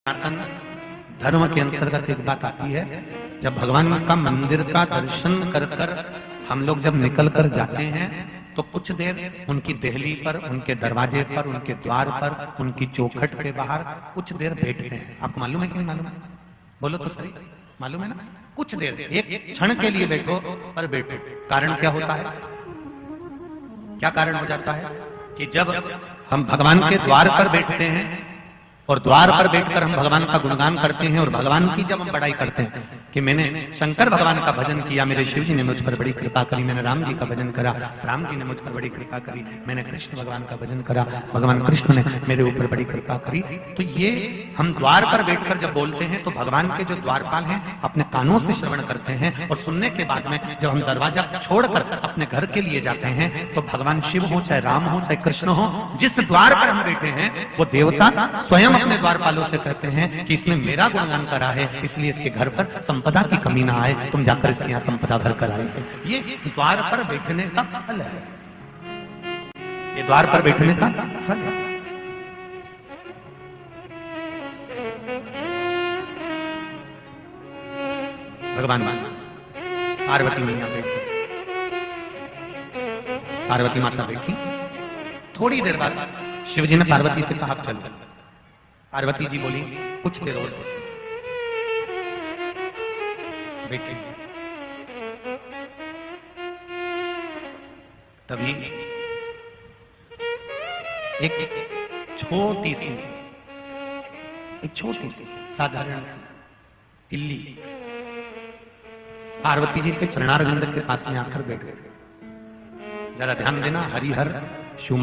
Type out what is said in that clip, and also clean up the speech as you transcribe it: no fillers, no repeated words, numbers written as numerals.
सनातन धर्म के अंतर्गत एक बात आती है, जब भगवान का मंदिर का दर्शन कर कर हम लोग जब निकल कर जाते हैं तो कुछ देर उनकी देहली पर, उनके दरवाजे पर, उनके द्वार पर, उनकी चौखट के बाहर कुछ देर बैठते हैं। आपको मालूम है कि नहीं मालूम है? बोलो तो सही, मालूम है ना? कुछ देर, एक क्षण के लिए बैठो, पर बैठो। कारण क्या होता है? क्या कारण हो जाता है कि जब हम भगवान के द्वार पर बैठते हैं और द्वार पर बैठकर हम भगवान का गुणगान करते हैं और भगवान की जब हम बड़ाई करते हैं कि मैंने शंकर भगवान का भजन किया, मेरे शिव जी ने मुझ पर बड़ी कृपा करी, मैंने राम जी का भजन करा, राम जी ने मुझ पर बड़ी कृपा करी, मैंने कृष्ण भगवान का भजन करा, भगवान कृष्ण ने मेरे ऊपर बड़ी कृपा करी। तो ये हम द्वार पर बैठकर जब बोलते हैं तो भगवान के जो द्वारपाल हैं अपने कानों से श्रवण करते हैं और सुनने के बाद में जब हम दरवाजा छोड़कर अपने घर के लिए जाते हैं तो भगवान शिव हो, चाहे राम हो, चाहे कृष्ण हो, जिस द्वार पर हम बैठे हैं वो देवता स्वयं अपने द्वारपालों से कहते हैं कि इसने मेरा गुणगान करा है, इसलिए इसके घर पर संपदा की कमी ना आए, तुम जाकर इसके यहाँ संपदा भर कर आए। ये द्वार पर बैठने का फल है, ये द्वार पर बैठने का फल है। भगवान पार्वती मैया बैठी, पार्वती माता बैठी। थोड़ी देर बाद शिव जी ने पार्वती से कहा चलो। पार्वती जी बोली कुछ देर और बैठी। तभी एक छोटी सी साधारण सी इल्ली पार्वती जी के चरणारविंद के पास में आकर बैठ गए। जरा ध्यान देना, हरिहर शिव